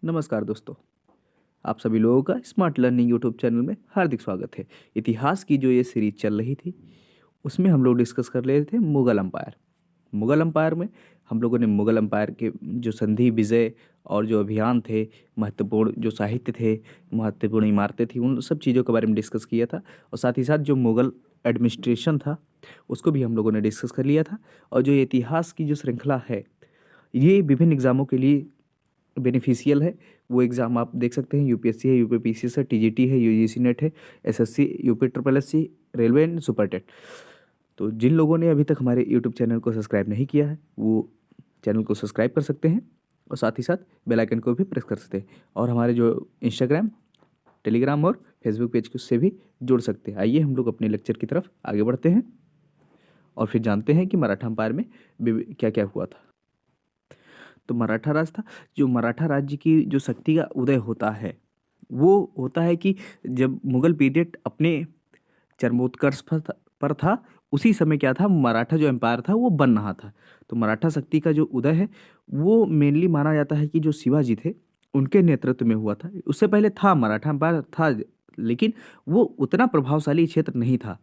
नमस्कार दोस्तों। आप सभी लोगों का स्मार्ट लर्निंग यूट्यूब चैनल में हार्दिक स्वागत है। इतिहास की जो ये सीरीज चल रही थी उसमें हम लोग डिस्कस कर रहे थे मुगल अम्पायर। मुगल अम्पायर में हम लोगों ने मुगल अम्पायर के जो संधि विजय और जो अभियान थे, महत्वपूर्ण जो साहित्य थे, महत्वपूर्ण इमारतें थी, उन सब चीज़ों के बारे में डिस्कस किया था। और साथ ही साथ जो मुगल एडमिनिस्ट्रेशन था उसको भी हम लोगों ने डिस्कस कर लिया था। और जो ये इतिहास की जो श्रृंखला है ये विभिन्न एग्जामों के लिए बेनिफिशियल है। वो एग्ज़ाम आप देख सकते हैं, यूपीएससी है, यूपीपीसीएस है, टीजीटी है, यूजीसी नेट है, SSC, UP triple SC, railway and super TET. तो जिन लोगों ने अभी तक हमारे यूट्यूब चैनल को सब्सक्राइब नहीं किया है वो चैनल को सब्सक्राइब कर सकते हैं और साथ ही साथ बेल आइकन को भी प्रेस कर सकते हैं। और हमारे जो इंस्टाग्राम, टेलीग्राम और फेसबुक पेज से भी जुड़ सकते हैं। आइए हम लोग अपने लेक्चर की तरफ आगे बढ़ते हैं और फिर जानते हैं कि मराठा अम्पायर में क्या क्या हुआ था। तो मराठा राज था। जो मराठा राज्य की जो शक्ति का उदय होता है वो होता है कि जब मुगल पीरियड अपने चरमोत्कर्ष पर था, उसी समय क्या था, मराठा जो एम्पायर था वो बन रहा था। तो मराठा शक्ति का जो उदय है वो मेनली माना जाता है कि जो शिवाजी थे उनके नेतृत्व में हुआ था। उससे पहले था मराठा एम्पायर था, लेकिन वो उतना प्रभावशाली क्षेत्र नहीं था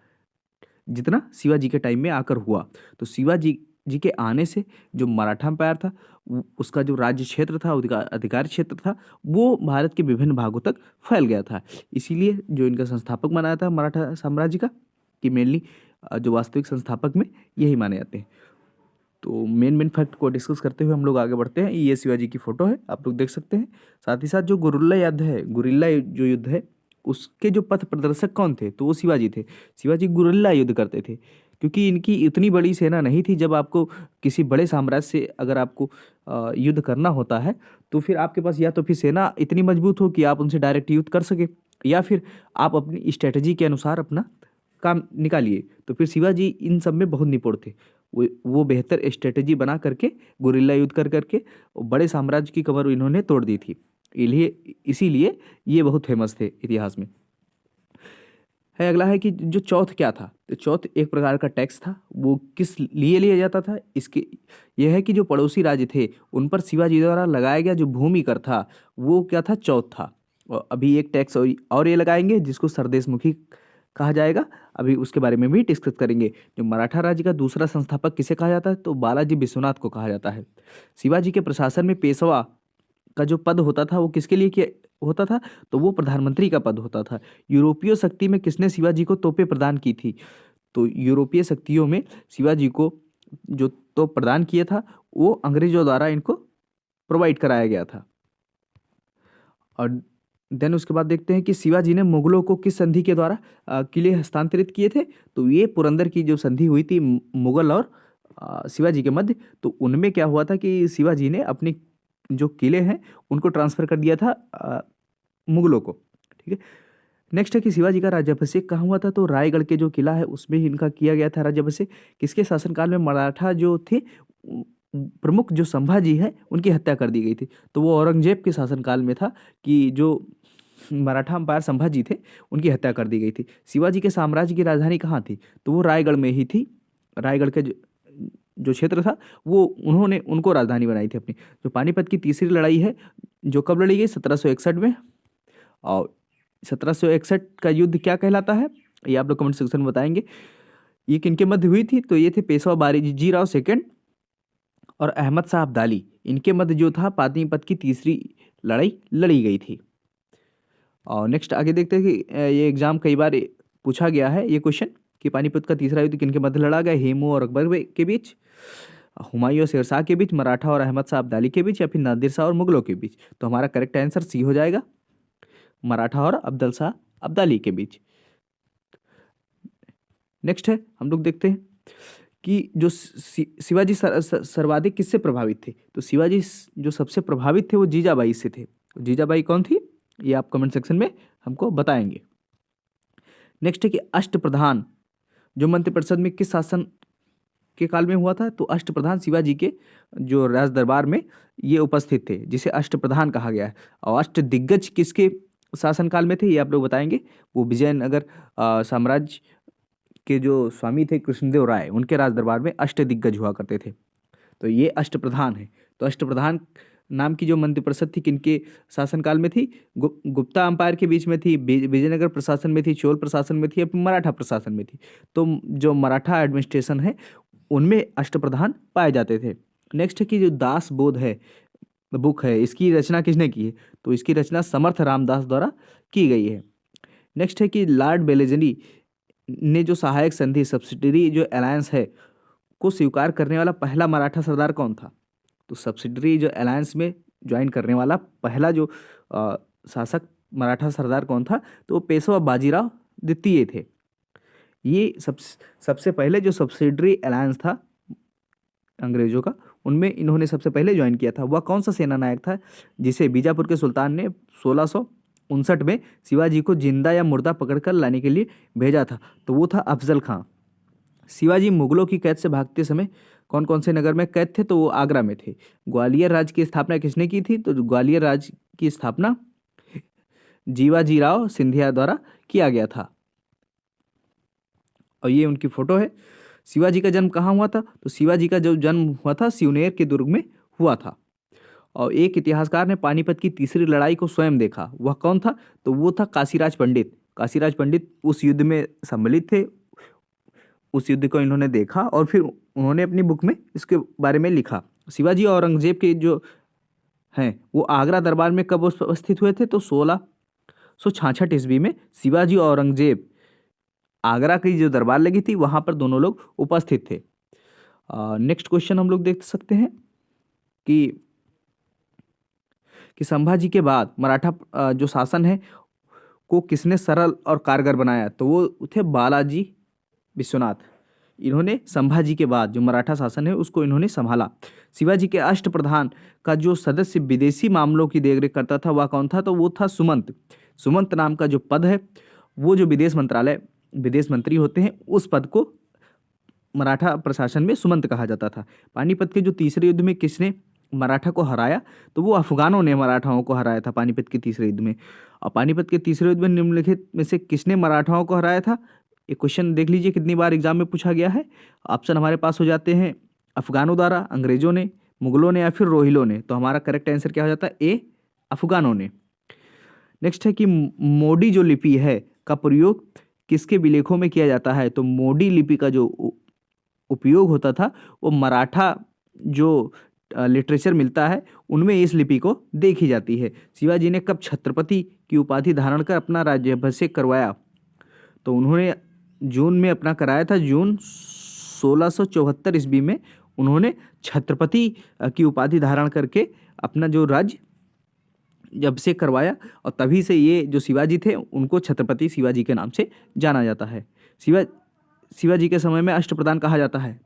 जितना शिवाजी के टाइम में आकर हुआ। तो शिवाजी जी के आने से जो मराठा एम्पायर था उसका जो राज्य क्षेत्र था, अधिकार क्षेत्र था, वो भारत के विभिन्न भागों तक फैल गया था। इसीलिए जो इनका संस्थापक माना जाता है मराठा साम्राज्य का, कि मेनली जो वास्तविक संस्थापक में यही माने जाते हैं। तो मेन फैक्ट को डिस्कस करते हुए हम लोग आगे बढ़ते हैं। ये शिवाजी की फोटो है, आप लोग देख सकते हैं। साथ ही साथ जो गुरिल्ला जो युद्ध है उसके जो पथ प्रदर्शक कौन थे, तो वो शिवाजी थे। शिवाजी गुरिल्ला युद्ध करते थे क्योंकि इनकी इतनी बड़ी सेना नहीं थी। जब आपको किसी बड़े साम्राज्य से अगर आपको युद्ध करना होता है तो फिर आपके पास या तो फिर सेना इतनी मजबूत हो कि आप उनसे डायरेक्ट युद्ध कर सके, या फिर आप अपनी स्ट्रेटजी के अनुसार अपना काम निकालिए। तो फिर शिवाजी इन सब में बहुत निपुण थे। वो बेहतर स्ट्रेटजी बना करके गुरिल्ला युद्ध कर करके बड़े साम्राज्य की कमर इन्होंने तोड़ दी थी। इसीलिए ये बहुत फेमस थे इतिहास में। है अगला है कि जो चौथ क्या था। तो चौथ एक प्रकार का टैक्स था। वो किस लिए लिया जाता था, इसके यह है कि जो पड़ोसी राज्य थे उन पर शिवाजी द्वारा लगाया गया जो भूमि कर था वो क्या था, चौथ था। और अभी एक टैक्स और ये लगाएंगे जिसको सरदेशमुखी कहा जाएगा। अभी उसके बारे में भी डिस्कस करेंगे। जो मराठा राज्य का दूसरा संस्थापक किसे कहा जाता है, तो बालाजी विश्वनाथ को कहा जाता है। शिवाजी के प्रशासन में पेशवा का जो पद होता था वो किसके लिए किया होता था, तो वो प्रधानमंत्री का पद होता था। यूरोपीय शक्ति में किसने शिवाजी को तोपें प्रदान की थी, तो यूरोपीय शक्तियों में शिवाजी को जो तोप प्रदान किया था वो अंग्रेजों द्वारा इनको प्रोवाइड कराया गया था। और देन उसके बाद देखते हैं कि शिवाजी ने मुगलों को किस संधि के द्वारा किले हस्तांतरित किए थे। तो ये पुरंदर की जो संधि हुई थी मुगल और शिवाजी के मध्य, तो उनमें क्या हुआ था कि शिवाजी ने अपने जो किले हैं उनको ट्रांसफर कर दिया था मुगलों को। ठीक है। नेक्स्ट है कि शिवाजी का राज्याभिषेक कहाँ हुआ था, तो रायगढ़ के जो किला है उसमें ही इनका किया गया था राज्याभिषेक। किसके शासनकाल में मराठा जो थे प्रमुख जो संभाजी है उनकी हत्या कर दी गई थी। तो वो औरंगजेब के शासनकाल में था कि जो मराठा अंपायर संभाजी थे उनकी हत्या कर दी गई थी। शिवाजी के साम्राज्य की राजधानी कहाँ थी, तो वो रायगढ़ में ही थी। रायगढ़ के जो क्षेत्र था वो उन्होंने उनको राजधानी बनाई थी अपनी। जो पानीपत की तीसरी लड़ाई है जो कब लड़ी गई, 1761 में। और 1761 का युद्ध क्या कहलाता है ये आप लोग कमेंट सेक्शन में बताएंगे। ये किनके मध्य हुई थी, तो ये थे पेशवा बाजीराव राव सेकंड और अहमद शाह अब्दाली। इनके मध्य जो था पानीपत की तीसरी लड़ाई लड़ी गई थी। और नेक्स्ट आगे देखते हैं कि ये एग्जाम कई बार पूछा गया है ये क्वेश्चन कि पानीपत का तीसरा युद्ध किनके मध्य लड़ा गया, हेमू और अकबर के बीच, हुमायूं और शेरशाह के बीच, मराठा और अहमद शाह अब्दाली के बीच, या फिर नादिर शाह और मुगलों के बीच। तो हमारा करेक्ट आंसर सी हो जाएगा, मराठा और अब्दुल शाह अब्दाली के बीच। नेक्स्ट है हम लोग देखते हैं कि जो शिवाजी सर्वाधिक किससे प्रभावित थे, तो शिवाजी जो सबसे प्रभावित थे वो जीजाबाई से थे। जीजाबाई कौन थी ये आप कमेंट सेक्शन में हमको बताएंगे। नेक्स्ट है कि अष्टप्रधान जो मंत्रिपरिषद में किस शासन के काल में हुआ था, तो अष्टप्रधान शिवाजी के जो राज दरबार में ये उपस्थित थे जिसे अष्टप्रधान कहा गया है। और अष्ट दिग्गज किसके शासनकाल में थे ये आप लोग बताएंगे। वो विजयनगर साम्राज्य के जो स्वामी थे कृष्णदेव राय, उनके राज दरबार में अष्ट दिग्गज हुआ करते थे। तो ये अष्टप्रधान है। तो अष्टप्रधान नाम की जो मंत्रिपरिषद थी किनके शासनकाल में थी? गुप्ता अंपायर के बीच में थी, विजयनगर प्रशासन में थी, चोल प्रशासन में थी या फिर मराठा प्रशासन में थी? तो जो मराठा एडमिनिस्ट्रेशन है उनमें अष्टप्रधान पाए जाते थे। नेक्स्ट है कि जो दास बोध है बुक है, इसकी रचना किसने की है? तो इसकी रचना समर्थ रामदास द्वारा की गई है। नेक्स्ट है कि लॉर्ड बेलेजली ने जो सहायक संधि सब्सिडरी जो अलायंस है को स्वीकार करने वाला पहला मराठा सरदार कौन था? तो सब्सिडरी जो अलायंस में ज्वाइन करने वाला पहला जो शासक मराठा सरदार कौन था? तो वो पेशवा बाजीराव द्वितीय थे। ये सबसे पहले जो सब्सिडरी अलायंस था अंग्रेजों का, उनमें इन्होंने सबसे पहले ज्वाइन किया था। वह कौन सा सेना नायक था जिसे बीजापुर के सुल्तान ने 1659 में शिवाजी को जिंदा या मुर्दा पकड़कर लाने के लिए भेजा था? तो वो था अफजल खां। शिवाजी मुगलों की कैद से भागते समय कौन कौन से नगर में कैद थे? तो वो आगरा में थे। ग्वालियर राज्य की स्थापना किसने की थी? तो ग्वालियर राज्य की स्थापना जीवाजीराव सिंधिया द्वारा किया गया था। और ये उनकी फोटो है। शिवाजी का जन्म कहाँ हुआ था? तो शिवाजी का जो जन्म हुआ था सिवनेर के दुर्ग में हुआ था। और एक इतिहासकार ने पानीपत की तीसरी लड़ाई को स्वयं देखा, वह कौन था? तो वो था काशीराज पंडित। काशीराज पंडित उस युद्ध में सम्मिलित थे, उस युद्ध को इन्होंने देखा और फिर उन्होंने अपनी बुक में इसके बारे में लिखा। शिवाजी और औरंगजेब के जो हैं वो आगरा दरबार में कब उपस्थित हुए थे? तो 1666 ईस्वी में शिवाजी और औरंगजेब आगरा की जो दरबार लगी थी वहां पर दोनों लोग उपस्थित थे। नेक्स्ट क्वेश्चन हम लोग देख सकते हैं कि संभाजी के बाद मराठा जो शासन है को किसने सरल और कारगर बनाया? तो वो थे बालाजी विश्वनाथ। इन्होंने संभाजी के बाद जो मराठा शासन है उसको इन्होंने संभाला। शिवाजी के अष्टप्रधान का जो सदस्य विदेशी मामलों की देखरेख करता था वह कौन था? तो वो था सुमंत। सुमंत नाम का जो पद है वो जो विदेश मंत्री होते हैं उस पद को मराठा प्रशासन में सुमंत कहा जाता था। पानीपत के जो तीसरे युद्ध में किसने मराठा को हराया? तो वो अफगानों ने मराठाओं को हराया था पानीपत के तीसरे युद्ध में। और पानीपत के तीसरे युद्ध में निम्नलिखित में से किसने मराठाओं को हराया था? ये क्वेश्चन देख लीजिए कितनी बार एग्जाम में पूछा गया है। ऑप्शन हमारे पास हो जाते हैं अफगानों द्वारा, अंग्रेजों ने, मुगलों ने या फिर रोहिलों ने। तो हमारा करेक्ट आंसर क्या हो जाता है? ए, अफगानों ने। नेक्स्ट है कि मोडी जो लिपि है का प्रयोग किसके विलेखों में किया जाता है? तो मोडी लिपि का जो उपयोग होता था वो मराठा जो लिटरेचर मिलता है उनमें इस लिपि को देखी जाती है। शिवाजी ने कब छत्रपति की उपाधि धारण कर अपना राज्याभिषेक करवाया? तो उन्होंने जून में अपना कराया था, जून 1674 ईस्वी में उन्होंने छत्रपति की उपाधि धारण करके अपना जो राज्य अभिषेक करवाया और तभी से ये जो शिवाजी थे उनको छत्रपति शिवाजी के नाम से जाना जाता है। शिवाजी के समय में अष्टप्रधान कहा जाता है।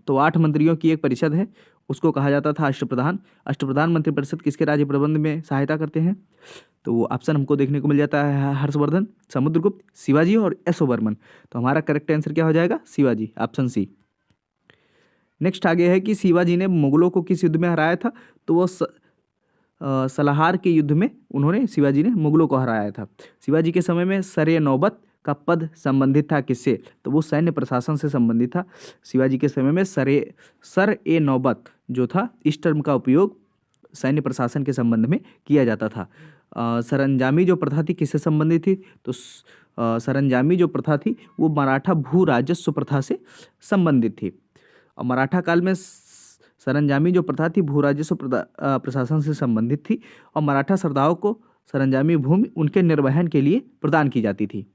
तो 8 मंत्रियों की एक परिषद है उसको कहा जाता था अष्टप्रधान। अष्टप्रधान मंत्रिपरिषद किसके राज्य प्रबंध में सहायता करते हैं? तो वो ऑप्शन हमको देखने को मिल जाता है हर्षवर्धन, समुद्रगुप्त, शिवाजी और यशोवर्मन। तो हमारा करेक्ट आंसर क्या हो जाएगा? Shivaji, option C. नेक्स्ट आगे है कि शिवाजी ने मुगलों को किस युद्ध में हराया था? तो वो सलाहार के युद्ध में उन्होंने शिवाजी ने मुगलों को हराया था। शिवाजी के समय में सरे नौबत का पद संबंधित था किससे? तो वो सैन्य प्रशासन से संबंधित था। शिवाजी के समय में सर ए नौबत जो था इस टर्म का उपयोग सैन्य प्रशासन के संबंध में किया जाता था। सरंजामी जो प्रथा थी किससे संबंधित थी? तो सरंजामी जो प्रथा थी वो मराठा भू राजस्व प्रथा से संबंधित थी। और मराठा काल में सरंजामी जो प्रथा थी भू राजस्व प्रशासन से संबंधित थी और मराठा सरदारों को सरंजामी भूमि उनके निर्वहन के लिए प्रदान की जाती थी।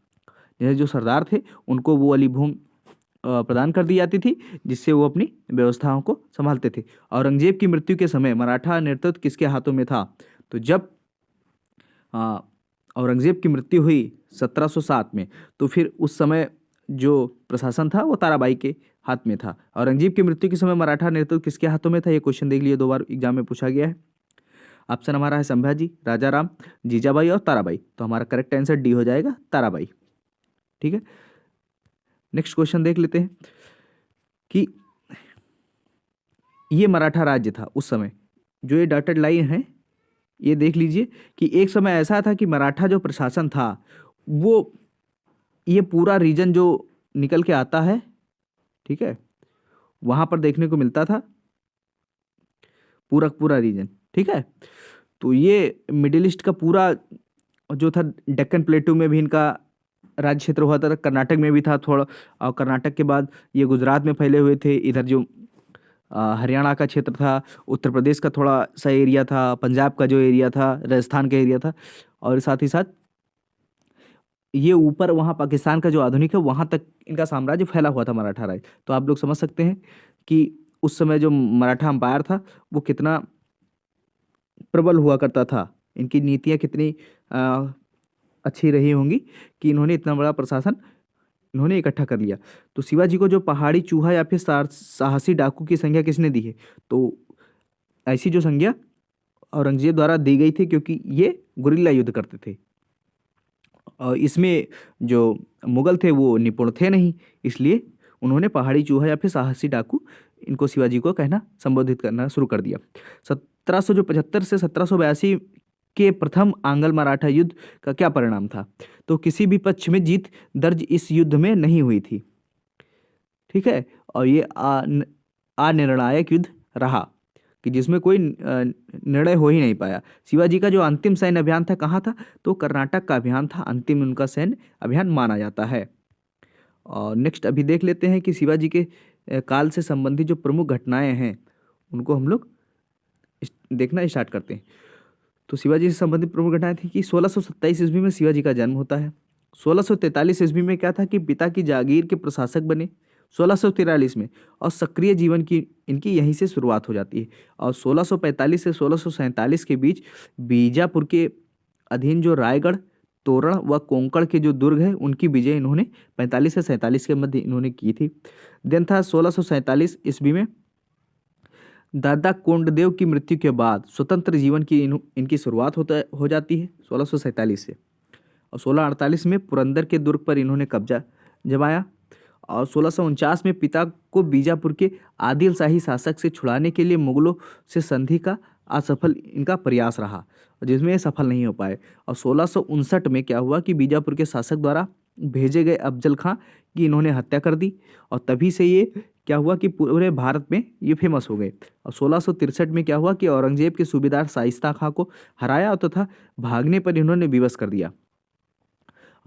जैसे जो सरदार थे उनको वो वाली भूमि प्रदान कर दी जाती थी जिससे वो अपनी व्यवस्थाओं को संभालते थे। औरंगजेब की मृत्यु के समय मराठा नेतृत्व किसके हाथों में था? तो जब औरंगजेब की मृत्यु हुई 1707 में तो फिर उस समय जो प्रशासन था वो ताराबाई के हाथ में था। औरंगजेब की मृत्यु के समय मराठा नेतृत्व किसके हाथों में था? ये क्वेश्चन देख लिए, 2 बार एग्जाम में पूछा गया है। ऑप्शन हमारा है संभाजी, राजाराम, जीजाबाई और ताराबाई। तो हमारा करेक्ट आंसर डी हो जाएगा, ताराबाई। ठीक है, नेक्स्ट क्वेश्चन देख लेते हैं कि ये मराठा राज्य था उस समय। जो ये डॉटेड लाइन है ये देख लीजिए कि एक समय ऐसा था कि मराठा जो प्रशासन था वो ये पूरा रीजन जो निकल के आता है, ठीक है, वहां पर देखने को मिलता था पूरा रीजन। ठीक है। तो ये मिडिल ईस्ट का पूरा जो था, डेक्कन प्लेटू में भी इनका राज्य क्षेत्र हुआ था, कर्नाटक में भी था थोड़ा, और कर्नाटक के बाद ये गुजरात में फैले हुए थे। इधर जो हरियाणा का क्षेत्र था, उत्तर प्रदेश का थोड़ा सा एरिया था, पंजाब का जो एरिया था, राजस्थान का एरिया था, और साथ ही साथ ये ऊपर वहाँ पाकिस्तान का जो आधुनिक है वहाँ तक इनका साम्राज्य फैला हुआ था, मराठा राज्य। तो आप लोग समझ सकते हैं कि उस समय जो मराठा अंपायर था वो कितना प्रबल हुआ करता था, इनकी नीतियाँ कितनी अच्छी रही होंगी कि इन्होंने इतना बड़ा प्रशासन इन्होंने इकट्ठा कर लिया। तो शिवाजी को जो पहाड़ी चूहा या फिर साहसी डाकू की संज्ञा किसने दी है? तो ऐसी जो संज्ञा औरंगजेब द्वारा दी गई थी, क्योंकि ये गुरिल्ला युद्ध करते थे और इसमें जो मुगल थे वो निपुण थे नहीं, इसलिए उन्होंने पहाड़ी चूहा या फिर साहसी डाकू इनको शिवाजी को कहना संबोधित करना शुरू कर दिया। 1775 से 1782 के प्रथम आंग्ल मराठा युद्ध का क्या परिणाम था? तो किसी भी पक्ष में जीत दर्ज इस युद्ध में नहीं हुई थी, ठीक है। और ये अनिर्णायक युद्ध रहा कि जिसमें कोई निर्णय हो ही नहीं पाया। शिवाजी का जो अंतिम सैन्य अभियान था कहाँ था? तो कर्नाटक का अभियान था, अंतिम उनका सैन्य अभियान माना जाता है। और नेक्स्ट अभी देख लेते हैं कि शिवाजी के काल से संबंधित जो प्रमुख घटनाएं हैं उनको हम लोग देखना स्टार्ट करते हैं। तो शिवाजी से संबंधित प्रमुख घटनाएं थी कि 1627 ईस्वी में शिवाजी का जन्म होता है। 1643 ईस्वी में क्या था कि पिता की जागीर के प्रशासक बने 1643 में, और सक्रिय जीवन की इनकी यहीं से शुरुआत हो जाती है। और 1645 से 1647 के बीच बीजापुर के अधीन जो रायगढ़, तोरण व कोंकण के जो दुर्ग हैं उनकी विजय इन्होंने 45 से 47 के मध्य इन्होंने की थी। देन था 1647 ईस्वी में दादा कोंडदेव की मृत्यु के बाद स्वतंत्र जीवन की इनकी शुरुआत हो जाती है 1647 से। और 1648 में पुरंदर के दुर्ग पर इन्होंने कब्जा जमाया। और 1649 में पिता को बीजापुर के आदिल शाही शासक से छुड़ाने के लिए मुगलों से संधि का असफल इनका प्रयास रहा, जिसमें ये सफल नहीं हो पाए। और 1659 में क्या हुआ कि बीजापुर के शासक द्वारा भेजे गए अफजल खां की इन्होंने हत्या कर दी, और तभी से ये क्या हुआ कि पूरे भारत में ये फेमस हो गए। और 1663 में क्या हुआ कि औरंगजेब के सूबेदार शाइस्ता खां को हराया तथा भागने पर इन्होंने विवश कर दिया।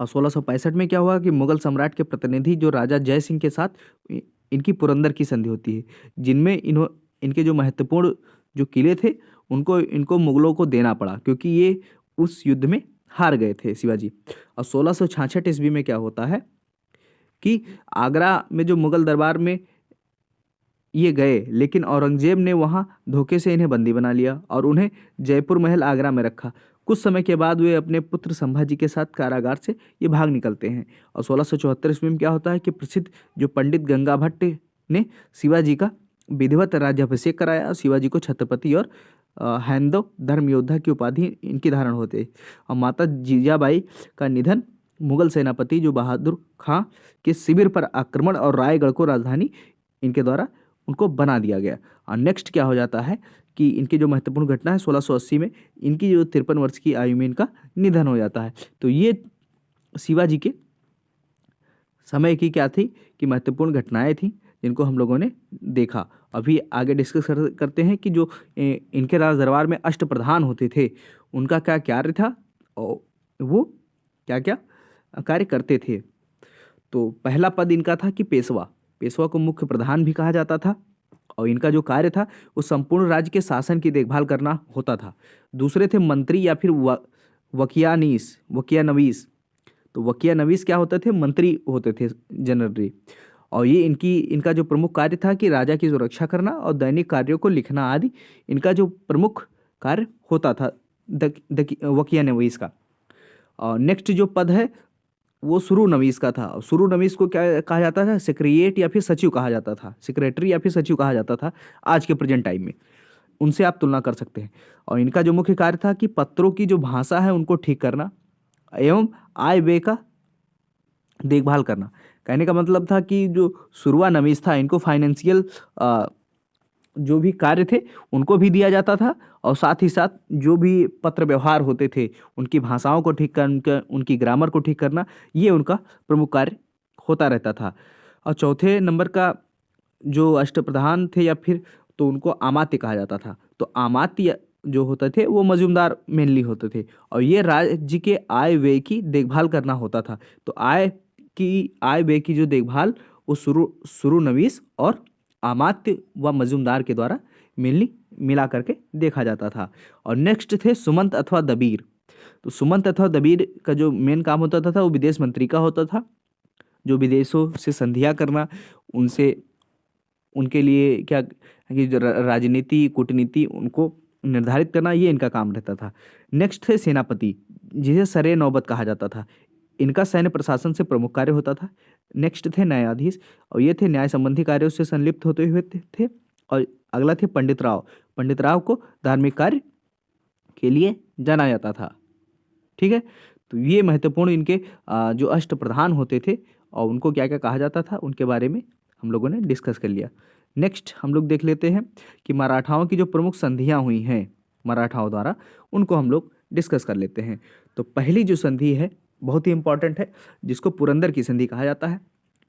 और 1665 में क्या हुआ कि मुगल सम्राट के प्रतिनिधि जो राजा जय सिंह के साथ इनकी पुरंदर की संधि होती है, जिनमें इनके जो महत्वपूर्ण जो किले थे इनको मुगलों को देना पड़ा, क्योंकि ये उस युद्ध में हार गए थे शिवाजी। और 1666 ईस्वी में क्या होता है कि आगरा में जो मुगल दरबार में ये गए, लेकिन औरंगजेब ने वहाँ धोखे से इन्हें बंदी बना लिया और उन्हें जयपुर महल आगरा में रखा। कुछ समय के बाद वे अपने पुत्र संभाजी के साथ कारागार से ये भाग निकलते हैं। और 1674 ईस्वी में क्या होता है कि प्रसिद्ध जो पंडित गंगा भट्ट ने शिवाजी का विधिवत राज्याभिषेक कराया और शिवाजी को छत्रपति और हैंदव धर्म योद्धा की उपाधि इनकी धारण होते। और माता जीजाबाई का निधन मुगल सेनापति जो बहादुर खां के शिविर पर आक्रमण और रायगढ़ को राजधानी इनके द्वारा उनको बना दिया गया। और नेक्स्ट क्या हो जाता है कि इनकी जो महत्वपूर्ण घटना है 1680 में इनकी जो 53 वर्ष की आयु में इनका निधन हो जाता है। तो ये शिवाजी के समय की क्या थी कि महत्वपूर्ण घटनाएं थी जिनको हम लोगों ने देखा। अभी आगे डिस्कस करते हैं कि जो इनके राज दरबार में अष्टप्रधान होते थे उनका क्या कार्य था और वो क्या क्या कार्य करते थे। तो पहला पद इनका था कि पेशवा को मुख्य प्रधान भी कहा जाता था, और इनका जो कार्य था वो संपूर्ण राज्य के शासन की देखभाल करना होता था। दूसरे थे मंत्री या फिर वकियानवीस। तो वकियानवीस क्या होते थे? मंत्री होते थे जनरली। और ये इनका जो प्रमुख कार्य था कि राजा की सुरक्षा करना और दैनिक कार्यों को लिखना आदि इनका जो प्रमुख कार्य होता था वकियानवीस का। और नेक्स्ट जो पद है वो सुरुनवीस का था। सुरुनवीस को क्या कहा जाता था? सेक्रेटरी या फिर सचिव कहा जाता था आज के प्रेजेंट टाइम में। उनसे आप तुलना कर सकते हैं। और इनका जो मुख्य कार्य था कि पत्रों की जो भाषा है उनको ठीक करना एवं आय व्यय का देखभाल करना। कहने का मतलब था कि जो सुरुनवीस था इनको फाइनेंशियल जो भी कार्य थे उनको भी दिया जाता था, और साथ ही साथ जो भी पत्र व्यवहार होते थे उनकी भाषाओं को ठीक करना, उनकी ग्रामर को ठीक करना, ये उनका प्रमुख कार्य होता रहता था। और चौथे नंबर का जो अष्टप्रधान थे या फिर तो उनको अमात्य कहा जाता था। तो अमात्य जो होते थे वो मजूमदार मेनली होते थे, और ये राज्य के आय व्यय की देखभाल करना होता था। तो आय व्यय की जो देखभाल वो शुरू नवीस और अमात्य व मजूमदार के द्वारा मेनली मिला करके देखा जाता था। और नेक्स्ट थे सुमंत अथवा दबीर। तो सुमंत अथवा दबीर का जो मेन काम होता था वो विदेश मंत्री का होता था, जो विदेशों से संधियाँ करना, उनसे उनके लिए क्या कि जो राजनीति कूटनीति उनको निर्धारित करना, ये इनका काम रहता था। नेक्स्ट थे सेनापति, जिसे सरे नौबत कहा जाता था। इनका सैन्य प्रशासन से प्रमुख कार्य होता था। नेक्स्ट थे न्यायाधीश, और ये थे न्याय संबंधी कार्यों से संलिप्त होते हुए थे। और अगला थे पंडित राव। पंडित राव को धार्मिक कार्य के लिए जाना जाता था। ठीक है, तो ये महत्वपूर्ण इनके जो अष्ट प्रधान होते थे और उनको क्या क्या कहा जाता था उनके बारे में हम लोगों ने डिस्कस कर लिया। नेक्स्ट हम लोग देख लेते हैं कि मराठाओं की जो प्रमुख संधियां हुई हैं मराठाओं द्वारा, उनको हम लोग डिस्कस कर लेते हैं। तो पहली जो संधि है बहुत ही इंपॉर्टेंट है, जिसको पुरंदर की संधि कहा जाता है।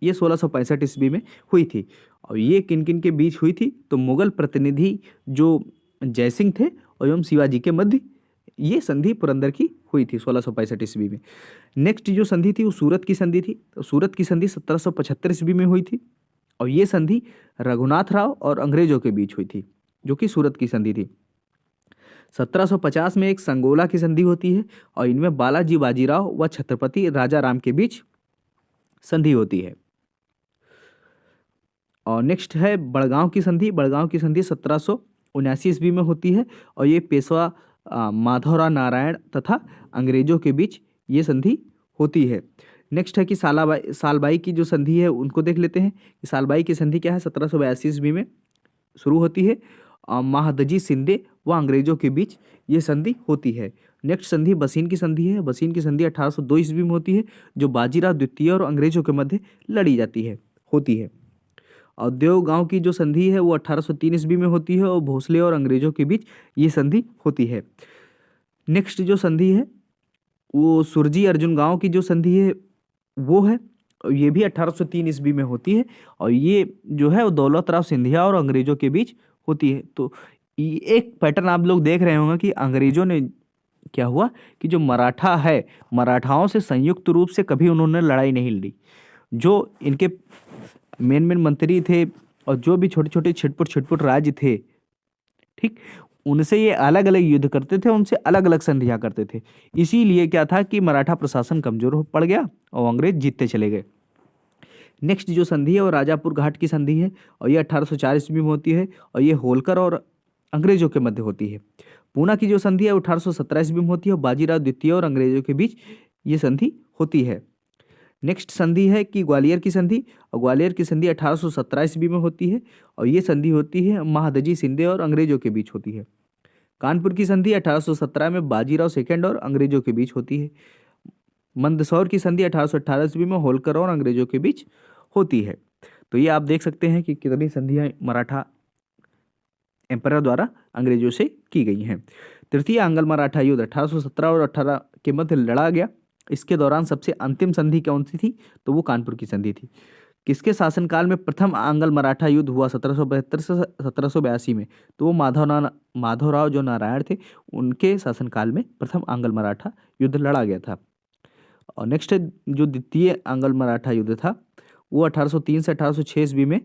ये 1665 ईस्वी में हुई थी। और ये किन किन के बीच हुई थी? तो मुगल प्रतिनिधि जो जयसिंह थे और एवं शिवाजी के मध्य ये संधि पुरंदर की हुई थी 1665 ईस्वी में। नेक्स्ट जो संधि थी वो सूरत की संधि थी। तो सूरत की संधि 1775 ईस्वी में हुई थी, और ये संधि रघुनाथ राव और अंग्रेजों के बीच हुई थी, जो कि सूरत की संधि थी। 1750 में एक संगोला की संधि होती है, और इनमें बालाजी बाजीराव व छत्रपति राजा राम के बीच संधि होती है। और नेक्स्ट है बड़गांव की संधि। बड़गांव की संधि 1779 ईस्वी में होती है, और ये पेशवा माधवराव नारायण तथा अंग्रेजों के बीच ये संधि होती है। नेक्स्ट है कि सालबाई की जो संधि है उनको देख लेते हैं कि सालबाई की संधि क्या है, 1782 ईस्वी में शुरू होती है। महादजी शिंदे व अंग्रेजों के बीच ये संधि होती है। नेक्स्ट संधि बसीन की संधि है। बसीन की संधि 1802 ईस्वी में होती है, जो बाजीराव द्वितीय और अंग्रेजों के मध्य लड़ी जाती है होती है। और देवगांव की जो संधि है वो 1803 ईस्वी में होती है, और भोसले और अंग्रेजों के बीच ये संधि होती है। नेक्स्ट जो संधि है वो सुरजी अर्जुन गांव की जो संधि है वो है, और ये भी 1803 ईस्वी में होती है, और ये जो है वो दौलत राव सिंधिया और अंग्रेजों के बीच होती है। तो ये एक पैटर्न आप लोग देख रहे होंगे कि अंग्रेजों ने क्या हुआ कि जो मराठा है, मराठाओं से संयुक्त रूप से कभी उन्होंने लड़ाई नहीं लड़ी। जो इनके मेन मंत्री थे और जो भी छोटे छोटे छिटपुट राज्य थे, ठीक, उनसे ये अलग अलग युद्ध करते थे, उनसे अलग अलग संधियां करते थे। इसीलिए क्या था कि मराठा प्रशासन कमजोर पड़ गया और अंग्रेज जीतते चले गए। नेक्स्ट जो संधि है वो राजापुर घाट की संधि है, और ये 1804 ईस्वी में होती है, और ये होलकर और अंग्रेजों के मध्य होती है। पूना की जो संधि है वो 1817 ईस्वी में होती है, और बाजीराव द्वितीय और अंग्रेजों के बीच ये संधि होती है। नेक्स्ट संधि है कि ग्वालियर की संधि, और ग्वालियर की संधि 1817 ईस्वी में होती है, और ये संधि होती है महादजी शिंदे और अंग्रेजों के बीच होती है। कानपुर की संधि 1817 में बाजीराव सेकंड और अंग्रेजों के बीच होती है। मंदसौर की संधि 1818 ईस्वी में होलकर और अंग्रेजों के बीच होती है। तो ये आप देख सकते हैं कि कितनी संधियां मराठा एम्परर द्वारा अंग्रेजों से की गई हैं। तृतीय आंग्ल मराठा युद्ध 1817 और 18 के मध्य लड़ा गया। इसके दौरान सबसे अंतिम संधि कौन सी थी? तो वो कानपुर की संधि थी। किसके शासनकाल में प्रथम आंग्ल मराठा युद्ध हुआ? 1772 से 1782 में। तो वो माधवराव जो नारायण थे उनके शासनकाल में प्रथम आंग्ल मराठा युद्ध लड़ा गया था। और नेक्स्ट जो द्वितीय आंग्ल मराठा युद्ध था वो 1803 से 1806 ईस्वी में,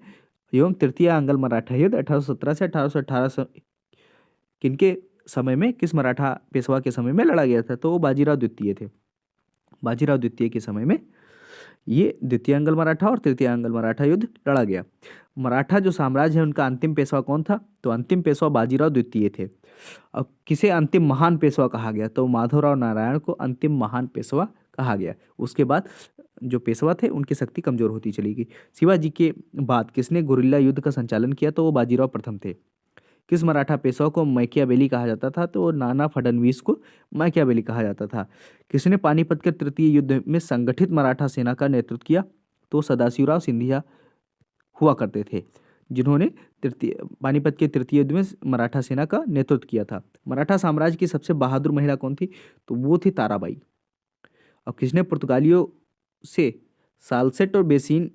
एवं तृतीय आंग्ल मराठा युद्ध 1817 से 1818 किनके समय में, किस मराठा पेशवा के समय में लड़ा गया था? तो वो बाजीराव द्वितीय थे। बाजीराव द्वितीय के समय में ये द्वितीय आंग्ल मराठा और तृतीय आंग्ल मराठा युद्ध लड़ा गया। मराठा जो साम्राज्य है उनका अंतिम पेशवा कौन था? तो अंतिम पेशवा बाजीराव द्वितीय थे। अब किसे अंतिम महान पेशवा कहा गया? तो माधवराव नारायण को अंतिम महान पेशवा कहा गया। उसके बाद जो पेशवा थे उनकी शक्ति कमजोर होती चली गई। शिवाजी के बाद किसने गुरिल्ला युद्ध का संचालन किया? तो वो बाजीराव प्रथम थे। किस मराठा पेशवा को मैकियावेली कहा जाता था? तो नाना फडणवीस को मैकियावेली कहा जाता था। किसने पानीपत के तृतीय युद्ध में संगठित मराठा सेना का नेतृत्व किया? तो सदाशिवराव सिंधिया हुआ करते थे, जिन्होंने पानीपत के तृतीय युद्ध में मराठा सेना का नेतृत्व किया था। मराठा साम्राज्य की सबसे बहादुर महिला कौन थी? तो वो थी ताराबाई। अब किसने पुर्तगालियों से सालसेट और बेसिन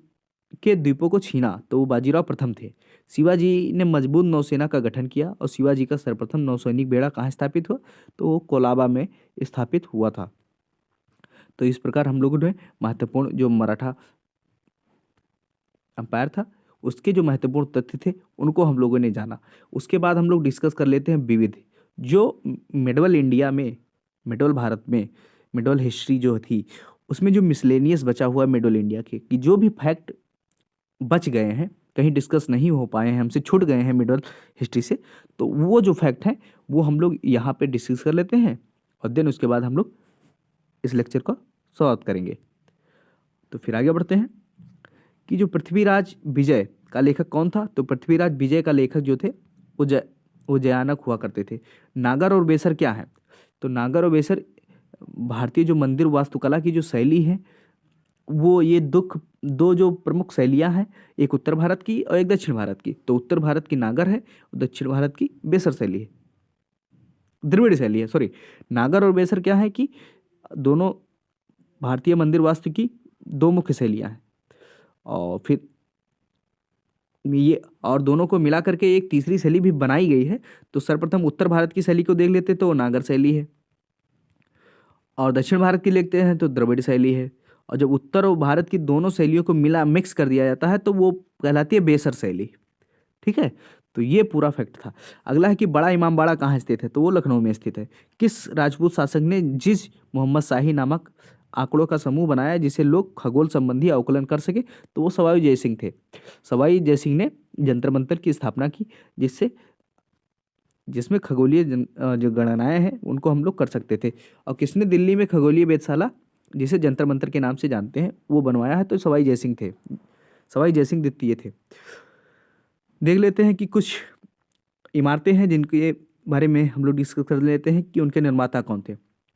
के द्वीपों को छीना तो वो बाजीराव प्रथम थे। शिवाजी ने मजबूत नौसेना का गठन किया और शिवाजी का सर्वप्रथम नौसैनिक बेड़ा कहाँ स्थापित हुआ, तो वो कोलाबा में स्थापित हुआ था। तो इस प्रकार हम लोगों ने महत्वपूर्ण जो मराठा अंपायर था उसके जो महत्वपूर्ण तथ्य थे उनको हम लोगों ने जाना। उसके बाद हम लोग डिस्कस कर लेते हैं विविध, जो मिडवल इंडिया में, मिडवल भारत में, मिडवल हिस्ट्री जो थी उसमें जो मिसलेनियस बचा हुआ है मिडवल इंडिया के, कि जो भी फैक्ट बच गए हैं, कहीं डिस्कस नहीं हो पाए हैं, हमसे छूट गए हैं मिडल हिस्ट्री से, तो वो जो फैक्ट हैं वो हम लोग यहाँ पे डिस्कस कर लेते हैं और देन उसके बाद हम लोग इस लेक्चर का समाप्त करेंगे। तो फिर आगे बढ़ते हैं कि जो पृथ्वीराज विजय का लेखक कौन था, तो पृथ्वीराज विजय का लेखक जो थे वो जयानक हुआ करते थे। नागर और बेसर क्या है, तो नागर और बेसर भारतीय जो मंदिर वास्तुकला की जो शैली है वो ये दो जो प्रमुख शैलियाँ हैं, एक उत्तर भारत की और एक दक्षिण भारत की। तो उत्तर भारत की नागर है और दक्षिण भारत की बेसर शैली है, द्रविड़ शैली है, सॉरी। नागर और बेसर क्या है कि दोनों भारतीय मंदिर वास्तु की दो मुख्य शैलियाँ हैं और फिर ये और दोनों को मिला करके एक तीसरी शैली भी बनाई गई है। तो सर्वप्रथम उत्तर भारत की शैली को देख लेते तो वो नागर शैली है और दक्षिण भारत की लेते हैं तो द्रविड़ शैली है। और जब उत्तर और भारत की दोनों शैलियों को मिक्स कर दिया जाता है तो वो कहलाती है बेसर शैली। ठीक है, तो ये पूरा फैक्ट था। अगला है कि बड़ा इमामबाड़ा कहाँ स्थित है, तो वो लखनऊ में स्थित है। किस राजपूत शासक ने जिस मोहम्मद शाही नामक आंकड़ों का समूह बनाया जिसे लोग खगोल संबंधी आकलन कर सके, तो वो सवाई जयसिंह थे। सवाई जयसिंह ने जंतर मंतर की स्थापना की जिसमें खगोलीय जो गणनाएं हैं उनको हम लोग कर सकते थे। और किसने दिल्ली में खगोलीय वेधशाला जिसे जंतर मंतर के नाम से जानते हैं वो बनवाया है, तो सवाई जयसिंह थे, सवाई जयसिंह द्वितीय थे। देख लेते हैं कि कुछ इमारतें हैं जिनके बारे में हम लोग डिस्कस कर लेते हैं कि उनके निर्माता कौन थे।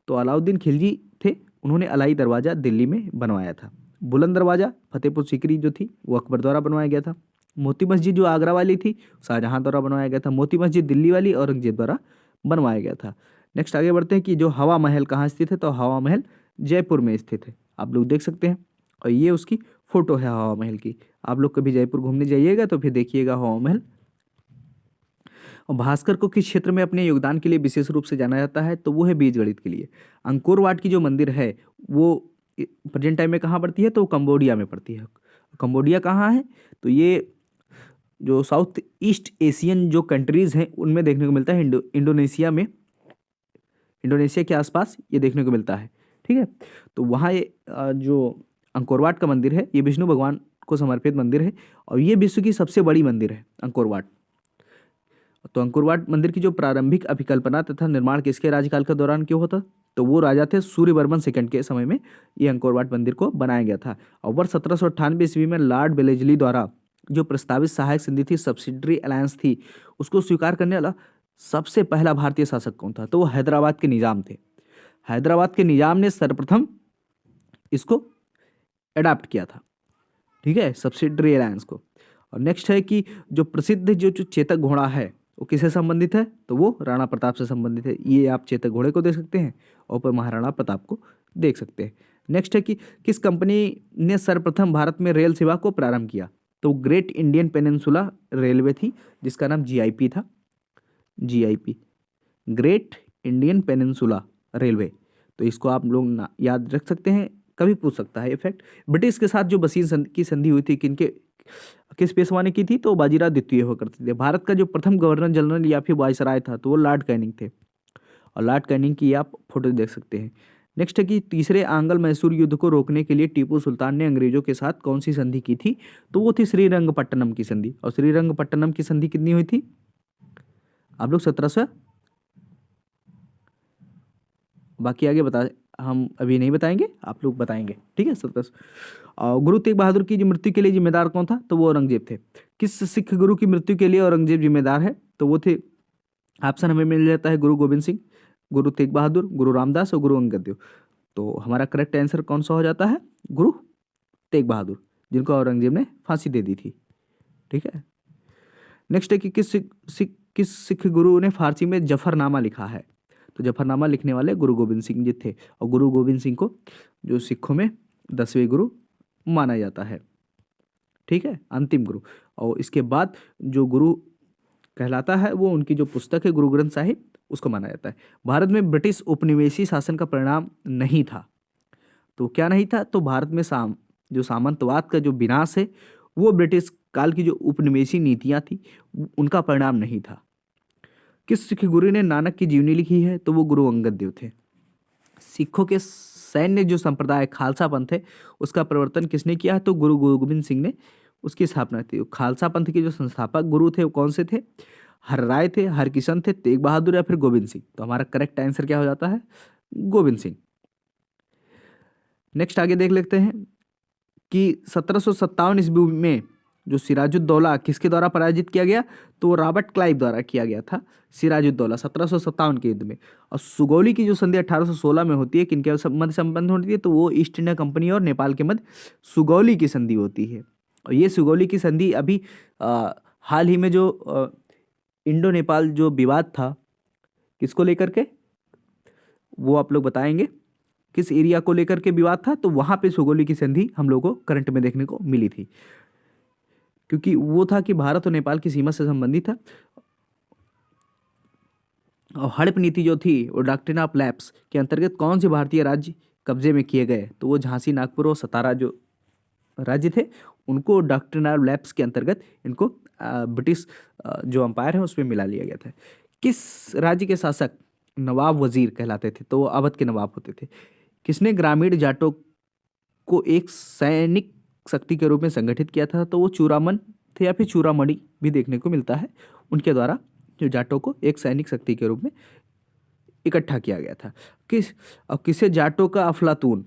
तो अलाउद्दीन खिलजी थे, उन्होंने अलाई दरवाज़ा दिल्ली में बनवाया था। बुलंद दरवाज़ा फतेहपुर सीकरी जो थी वो अकबर द्वारा बनवाया गया था। मोती मस्जिद जो आगरा वाली थी शाहजहां द्वारा बनवाया गया था। मोती मस्जिद दिल्ली वाली औरंगजेब द्वारा बनवाया गया था। नेक्स्ट आगे बढ़ते हैं कि जो हवा महल कहाँ स्थित है, तो हवा महल जयपुर में स्थित है, आप लोग देख सकते हैं। और ये उसकी फोटो है हवा महल की। आप लोग कभी जयपुर घूमने जाइएगा तो फिर देखिएगा हवा महल। और भास्कर को किस क्षेत्र में अपने योगदान के लिए विशेष रूप से जाना जाता है, तो वो है बीज गणित के लिए। अंकोर वाट की जो मंदिर है वो प्रेजेंट टाइम में कहाँ पड़ती है, तो वो कंबोडिया में पड़ती है। कंबोडिया कहाँ है, तो ये जो साउथ ईस्ट एशियन जो कंट्रीज़ हैं उनमें देखने को मिलता है। इंडोनेशिया में, इंडोनेशिया के आसपास ये देखने को मिलता है। ठीक है, तो वहाँ ये जो अंकोर वाट का मंदिर है ये विष्णु भगवान को समर्पित मंदिर है और ये विश्व की सबसे बड़ी मंदिर है अंकोर वाट। तो अंकोर वाट मंदिर की जो प्रारंभिक अभिकल्पना तथा निर्माण किसके राज्यकाल के दौरान क्यों होता, तो वो राजा थे सूर्यवर्मन सेकंड के समय में ये अंकोर वाट मंदिर को बनाया गया था। और वर्ष 1798 ईस्वी में लॉर्ड बेलेजली द्वारा जो प्रस्तावित सहायक संधि थी, सब्सिडरी अलायंस थी, उसको स्वीकार करने वाला सबसे पहला भारतीय शासक कौन था, तो वो हैदराबाद के निजाम थे। हैदराबाद के निजाम ने सर्वप्रथम इसको अडॉप्ट किया था। ठीक है, सब्सिडरी अलायंस को। और नेक्स्ट है कि जो प्रसिद्ध जो चेतक घोड़ा है वो किससे संबंधित है, तो वो राणा प्रताप से संबंधित है। ये आप चेतक घोड़े को देख सकते हैं और ऊपर महाराणा प्रताप को देख सकते हैं। नेक्स्ट है कि किस कंपनी ने सर्वप्रथम भारत में रेल सेवा को प्रारंभ किया, तो ग्रेट इंडियन पेनिनसुला रेलवे थी जिसका नाम जीआईपी था। GIP, great Indian peninsula railway. तो इसको आप लोग याद रख सकते हैं, कभी पूछ सकता है ये फैक्ट। ब्रिटिश के साथ जो बसीन की संधि हुई थी किस पेशवा ने की थी, तो बाजीराव द्वितीय हुआ करते थे। भारत का जो प्रथम गवर्नर जनरल या फिर वायसराय था तो वो लॉर्ड कैनिंग थे और लॉर्ड कैनिंग की आप फोटो देख सकते हैं। नेक्स्ट है कि तीसरे आंग्ल मैसूर युद्ध को रोकने के लिए टीपू सुल्तान ने अंग्रेजों के साथ कौन सी संधि की थी, तो वो थी श्रीरंगपट्टनम की संधि। और श्रीरंगपट्टनम की संधि कितनी हुई थी, आप लोग 1700, बाकी आगे बता, हम अभी नहीं बताएंगे, आप लोग बताएंगे। ठीक है, 1700। गुरु तेग बहादुर की मृत्यु के लिए जिम्मेदार कौन था, तो वो औरंगजेब थे। किस सिख गुरु की मृत्यु के लिए औरंगजेब जिम्मेदार है, तो वो थे, ऑप्शन हमें मिल जाता है गुरु गोविंद सिंह, गुरु तेग बहादुर, गुरु रामदास और गुरु अंगद देव। तो हमारा करेक्ट आंसर कौन सा हो जाता है, गुरु तेग बहादुर, जिनको औरंगजेब ने फांसी दे दी थी। ठीक है, नेक्स्ट है कि किस सिख गुरु ने फारसी में जफरनामा लिखा है, तो जफरनामा लिखने वाले गुरु गोविंद सिंह जी थे। और गुरु गोविंद सिंह को जो सिखों में 10वें गुरु माना जाता है। ठीक है, अंतिम गुरु। और इसके बाद जो गुरु कहलाता है वो उनकी जो पुस्तक है गुरु ग्रंथ साहिब, उसको माना जाता है। भारत में ब्रिटिश उपनिवेशी शासन का परिणाम नहीं था। तो क्या नहीं था? तो भारत में जो सामंतवाद का जो विनाश है वो ब्रिटिश काल की जो उपनिवेशी नीतियां थी उनका परिणाम नहीं था। किस सिख गुरु ने नानक की जीवनी लिखी है? तो वो गुरु अंगद देव थे। सिखों के सैन्य जो संप्रदाय खालसा पंथ है उसका प्रवर्तन किसने किया है? तो गुरु गोबिंद सिंह ने उसकी स्थापना की। खालसा पंथ के जो संस्थापक गुरु थे वो कौन से थे? हर राय थे, हरकिशन थे, तेग बहादुर या फिर गोविंद सिंह। तो हमारा करेक्ट आंसर क्या हो जाता है? गोविंद सिंह। नेक्स्ट आगे देख लेते हैं कि 1757 ईस्वी में जो सिराजुद्दौला किसके द्वारा पराजित किया गया? तो रॉबर्ट क्लाइव द्वारा किया गया था सिराजुद्दौला 1757 के युद्ध में। और सुगौली की जो संधि 1816 में होती है, किनके मध्य संबंध होती है? तो वो ईस्ट इंडिया कंपनी और नेपाल के मध्य सुगौली की संधि होती है। और ये सुगौली की संधि अभी हाल ही में जो इंडो नेपाल जो विवाद था किसको लेकर के, वो आप लोग बताएंगे किस एरिया को लेकर के विवाद था, तो वहां पे सुगौली की संधि हम लोगों को करंट में देखने को मिली थी, क्योंकि वो था कि भारत और नेपाल की सीमा से संबंधित था। और हड़प नीति जो थी वो डॉक्ट्रिन ऑफ लैप्स के अंतर्गत कौन से भारतीय राज्य कब्जे में किए गए? तो वो झांसी, नागपुर और सतारा जो राज्य थे उनको डॉक्ट्रिन ऑफ लैप्स के अंतर्गत इनको ब्रिटिश जो अंपायर है उसमें मिला लिया गया था। किस राज्य के शासक नवाब वजीर कहलाते थे? तो वो अवध के नवाब होते थे। किसने ग्रामीण जाटों को एक सैनिक शक्ति के रूप में संगठित किया था? तो वो चूड़ामन थे या फिर चूड़ामणि भी देखने को मिलता है। उनके द्वारा जो जाटों को एक सैनिक शक्ति के रूप में इकट्ठा किया गया था। किसे जाटों का अफलातून,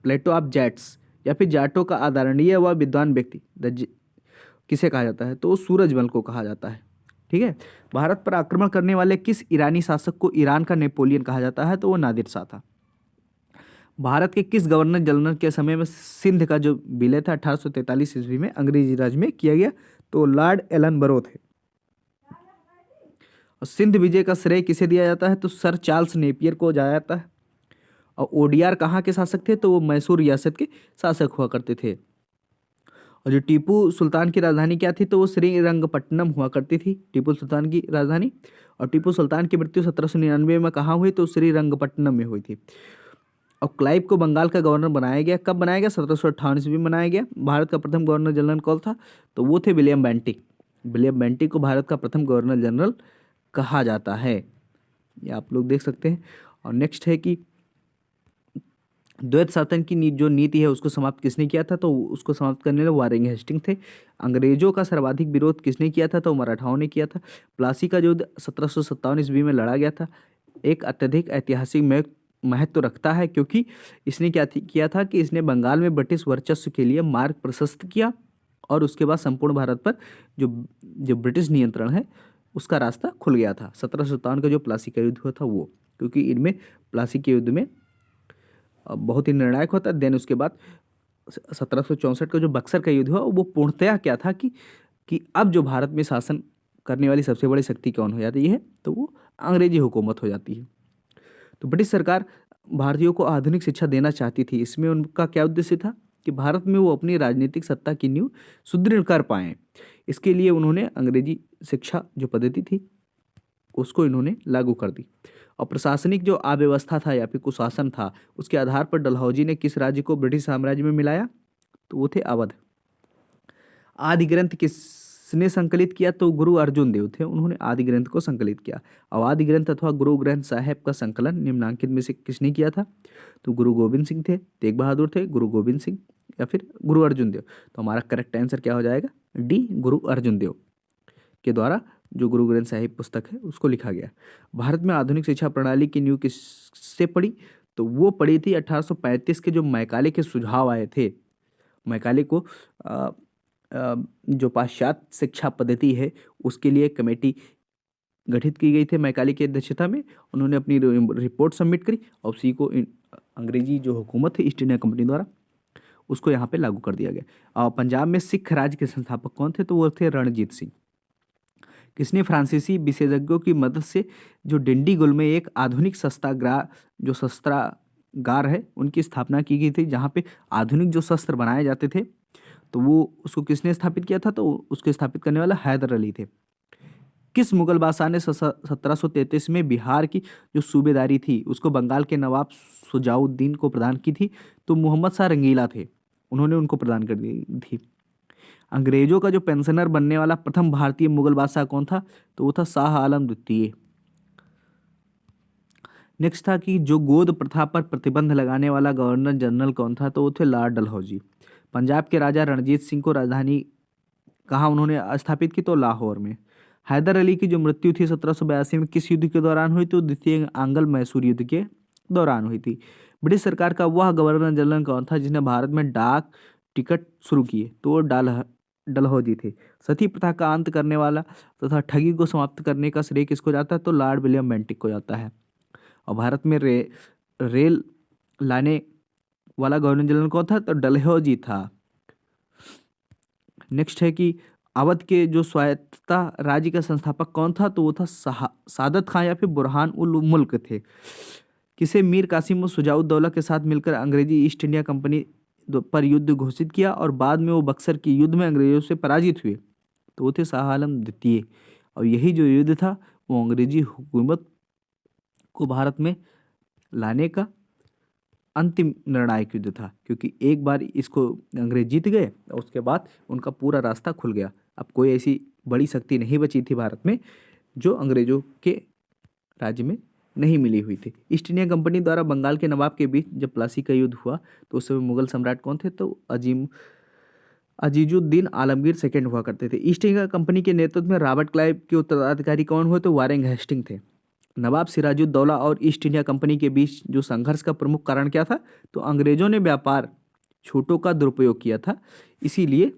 प्लेटो ऑफ जैट्स या फिर जाटों का आदरणीय व विद्वान व्यक्ति किसे कहा जाता है? तो सूरजमल को कहा जाता है। ठीक है। भारत पर आक्रमण करने वाले किस ईरानी शासक को ईरान का नेपोलियन कहा जाता है? तो वो नादिर शाह था। भारत के किस गवर्नर जनरल के समय में सिंध का जो विलय था 1843 ईस्वी में अंग्रेजी राज में किया गया? तो लॉर्ड एलन बरो थे। और सिंध विजय का श्रेय किसे दिया जाता है? तो सर चार्ल्स नेपियर को जाया जाता है। और ओडियार कहाँ के शासक थे? तो वो मैसूर रियासत के शासक हुआ करते थे। और जो टीपू सुल्तान की राजधानी क्या थी? तो वो श्रीरंगपट्टनम हुआ करती थी टीपू सुल्तान की राजधानी। और टीपू सुल्तान की मृत्यु 1799 में कहाँ हुई? तो श्रीरंगपट्टनम में हुई थी। और क्लाइव को बंगाल का गवर्नर बनाया गया। कब बनाया गया? 1758 ईस्वी में बनाया गया। भारत का प्रथम गवर्नर जनरल कौन था? तो वो थे विलियम बेंटिक। विलियम बेंटिक को भारत का प्रथम गवर्नर जनरल कहा जाता है। ये आप लोग देख सकते हैं। और नेक्स्ट है कि द्वैत शासन की जो नीति है उसको समाप्त किसने किया था? तो उसको समाप्त करने वाले वारेंग हेस्टिंग थे। अंग्रेजों का सर्वाधिक विरोध किसने किया था? तो मराठाओं ने किया था। प्लासी का युद्ध 1757 ईस्वी में लड़ा गया था। एक अत्यधिक ऐतिहासिक महत्व रखता है क्योंकि इसने किया था कि इसने बंगाल में ब्रिटिश वर्चस्व के लिए मार्ग प्रशस्त किया और उसके बाद संपूर्ण भारत पर जो ब्रिटिश नियंत्रण है उसका रास्ता खुल गया था। 1757 का जो प्लासी का युद्ध हुआ था वो, क्योंकि इनमें प्लासी के युद्ध में बहुत ही निर्णायक होता है। देन उसके बाद 1764 का जो बक्सर का युद्ध हुआ वो पूर्णतया क्या था कि अब जो भारत में शासन करने वाली सबसे बड़ी शक्ति कौन हो जाती है? तो वो अंग्रेजी हुकूमत हो जाती है। तो ब्रिटिश सरकार भारतीयों को आधुनिक शिक्षा देना चाहती थी। इसमें उनका क्या उद्देश्य था? कि भारत में वो अपनी राजनीतिक सत्ता की नींव सुदृढ़ कर पाएं। इसके लिए उन्होंने अंग्रेजी शिक्षा जो पद्धति थी उसको इन्होंने लागू कर दी। और प्रशासनिक जो अव्यवस्था था या फिर कुशासन था उसके आधार पर डलहौजी ने किस राज्य को ब्रिटिश साम्राज्य में मिलाया? तो वो थे अवध। आदि ग्रंथ किसने संकलित किया? तो गुरु अर्जुन देव थे, उन्होंने आदि ग्रंथ को संकलित किया। और आदि ग्रंथ अथवा गुरु ग्रंथ साहिब का संकलन निम्नांकित में से किसने किया था? तो गुरु गोविंद सिंह थे, तेग बहादुर थे, गुरु गोविंद सिंह या फिर गुरु अर्जुन देव। तो हमारा करेक्ट आंसर क्या हो जाएगा? डी, गुरु अर्जुन देव के द्वारा जो गुरु ग्रंथ साहिब पुस्तक है उसको लिखा गया। भारत में आधुनिक शिक्षा प्रणाली की नींव किससे पड़ी? तो वो पड़ी थी 1835 के जो मैकाले के सुझाव आए थे। मैकाले को जो पाश्चात्य शिक्षा पद्धति है उसके लिए कमेटी गठित की गई थी मैकाले की अध्यक्षता में। उन्होंने अपनी रिपोर्ट सबमिट करी और उसी को अंग्रेजी जो हुकूमत है ईस्ट इंडिया कंपनी द्वारा उसको यहाँ पे लागू कर दिया गया। और पंजाब में सिख राज्य के संस्थापक कौन थे? तो वो थे रणजीत सिंह। किसने फ्रांसीसी विशेषज्ञों की मदद से जो डिंडीगुल में एक आधुनिक शस्त्रागार है उनकी स्थापना की गई थी, जहाँ पे आधुनिक जो शस्त्र बनाए जाते थे तो वो उसको किसने स्थापित किया था? तो उसके स्थापित करने वाला हैदर अली थे। किस मुगल बादशाह ने 1733 में बिहार की जो सूबेदारी थी उसको बंगाल के नवाब सुजाउद्दीन को प्रदान की थी? तो मोहम्मद शाह रंगीला थे, उन्होंने उनको प्रदान कर दी थी। अंग्रेजों का जो पेंशनर बनने वाला प्रथम भारतीय मुगल बादशाह कौन था? तो वो था शाह आलम द्वितीय। नेक्स्ट था कि जो गोद प्रथा पर प्रतिबंध लगाने वाला गवर्नर जनरल कौन था? तो वो थे लॉर्ड डलहौजी। पंजाब के राजा रणजीत सिंह को राजधानी कहाँ उन्होंने स्थापित की? तो लाहौर में। हैदर अली की जो मृत्यु थी 1782 में किस युद्ध के दौरान हुई? तो द्वितीय आंग्ल मैसूर युद्ध के दौरान हुई थी। ब्रिटिश सरकार का वह गवर्नर जनरल कौन था जिसने भारत में डाक टिकट शुरू किए? तो वो डलहौजी थे। सती प्रथा का अंत करने वाला तथा ठगी को समाप्त करने का श्रेय किसको जाता है? तो लॉर्ड विलियम बेंटिक को जाता है। और भारत में रेल लाने वाला गवर्नर जनरल कौन था? तो डलहौजी था। नेक्स्ट है कि अवध के जो स्वायत्तता राज्य का संस्थापक कौन था? तो वो था सादत खां या फिर बुरहान उल मुल्क थे। किसे मीर कासिम और शुजाउद्दौला के साथ मिलकर अंग्रेजी ईस्ट इंडिया कंपनी पर युद्ध घोषित किया और बाद में वो बक्सर के युद्ध में अंग्रेजों से पराजित हुए? तो वो थे शाह आलम द्वितीय। और यही जो युद्ध था वो अंग्रेजी हुकूमत को भारत में लाने का अंतिम निर्णायक युद्ध था, क्योंकि एक बार इसको अंग्रेज जीत गए और उसके बाद उनका पूरा रास्ता खुल गया। अब कोई ऐसी बड़ी शक्ति नहीं बची थी भारत में जो अंग्रेजों के राज्य में नहीं मिली हुई थी। ईस्ट इंडिया कंपनी द्वारा बंगाल के नवाब के बीच जब प्लासी का युद्ध हुआ तो उस समय मुगल सम्राट कौन थे? तो अजीजुद्दीन आलमगीर सेकेंड हुआ करते थे। ईस्ट इंडिया कंपनी के नेतृत्व में रॉबर्ट क्लाइव के उत्तराधिकारी कौन हुए? तो वारेन हेस्टिंग थे। नवाब सिराजुद्दौला और ईस्ट इंडिया कंपनी के बीच जो संघर्ष का प्रमुख कारण क्या था? तो अंग्रेजों ने व्यापार छूटों का दुरुपयोग किया था, इसीलिए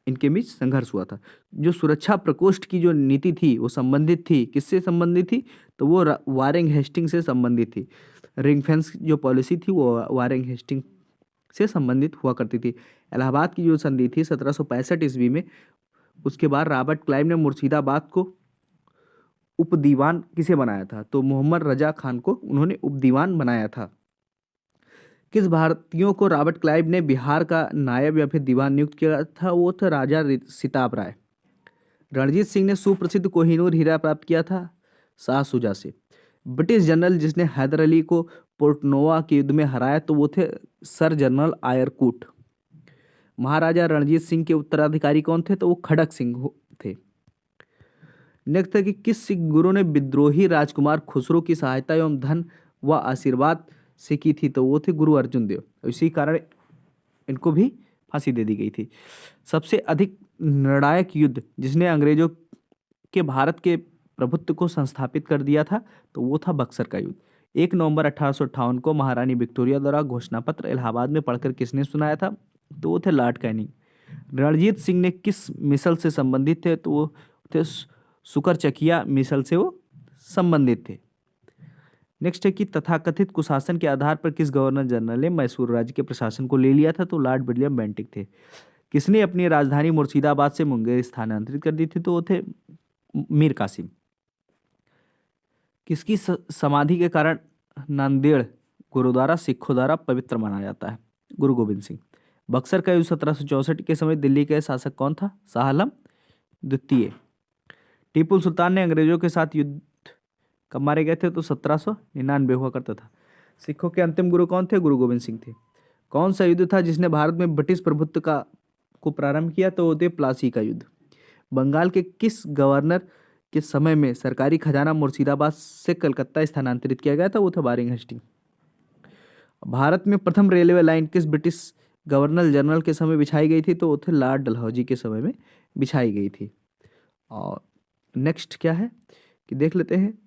इनके बीच संघर्ष हुआ था। जो सुरक्षा प्रकोष्ठ की जो नीति थी वो संबंधित थी, किससे संबंधित थी? तो वो वारेन हेस्टिंग से संबंधित थी। रिंग फेंस जो पॉलिसी थी वो वारेन हेस्टिंग से संबंधित हुआ करती थी। इलाहाबाद की जो संधि थी 1765 ईस्वी में, उसके बाद रॉबर्ट क्लाइव ने मुर्शिदाबाद को उपदीवान किसे बनाया था? तो मोहम्मद रजा खान को उन्होंने उपदीवान बनाया था। किस भारतीयों को रॉबर्ट क्लाइव ने बिहार का नायब या फिर दीवान नियुक्त किया था? वो था राजा सिताब राय। रणजीत सिंह ने सुप्रसिद्ध कोहिनूर हीरा प्राप्त किया था शाह शुजा से। ब्रिटिश जनरल जिसने हैदर अली को पोर्टनोवा के युद्ध में हराया तो वो थे सर जनरल आयरकूट। महाराजा रणजीत सिंह के उत्तराधिकारी कौन थे? तो वो खड़क सिंह थे। नेक्स्ट है कि किस सिख गुरु ने विद्रोही राजकुमार खुसरो की सहायता एवं धन व आशीर्वाद से की थी? तो वो थे गुरु अर्जुन देव। इसी कारण इनको भी फांसी दे दी गई थी। सबसे अधिक निर्णायक युद्ध जिसने अंग्रेजों के भारत के प्रभुत्व को संस्थापित कर दिया था तो वो था बक्सर का युद्ध। 1 नवंबर 1858 को महारानी विक्टोरिया द्वारा घोषणा पत्र इलाहाबाद में पढ़कर किसने सुनाया था? तो वो थे लॉर्ड कैनिंग। रणजीत सिंह ने किस मिसल से संबंधित थे? तो वो थे सुकरचकिया मिसल से वो संबंधित थे। नेक्स्ट है कि तथाकथित कुशासन के आधार पर किस गवर्नर जनरल ने मैसूर राज्य के प्रशासन को ले लिया था? तो लॉर्ड विलियम बेंटिक थे। किसने अपनी राजधानी मुर्शिदाबाद से मुंगेर स्थानांतरित कर दी थी? तो वो थे मीर कासिम। किसकी समाधि के कारण नांदेड़ गुरुद्वारा सिखों द्वारा पवित्र माना जाता है? गुरु गोविंद सिंह। बक्सर का युद्ध 1764 के समय दिल्ली के शासक कौन था? शाह आलम द्वितीय। टीपू सुल्तान ने अंग्रेजों के साथ युद्ध कब मारे गए थे? तो 1799 हुआ करता था। सिखों के अंतिम गुरु कौन थे? गुरु गोविंद सिंह थे। कौन सा युद्ध था जिसने भारत में ब्रिटिश प्रभुत्व को प्रारंभ किया? तो वो थे प्लासी का युद्ध। बंगाल के किस गवर्नर के समय में सरकारी खजाना मुर्शिदाबाद से कलकत्ता स्थानांतरित किया गया था? वो था वारेन हेस्टिंग। भारत में प्रथम रेलवे लाइन किस ब्रिटिश गवर्नर जनरल के समय बिछाई गई थी? तो वो थे लॉर्ड डलहौजी के समय में बिछाई गई थी। और नेक्स्ट क्या है कि देख लेते हैं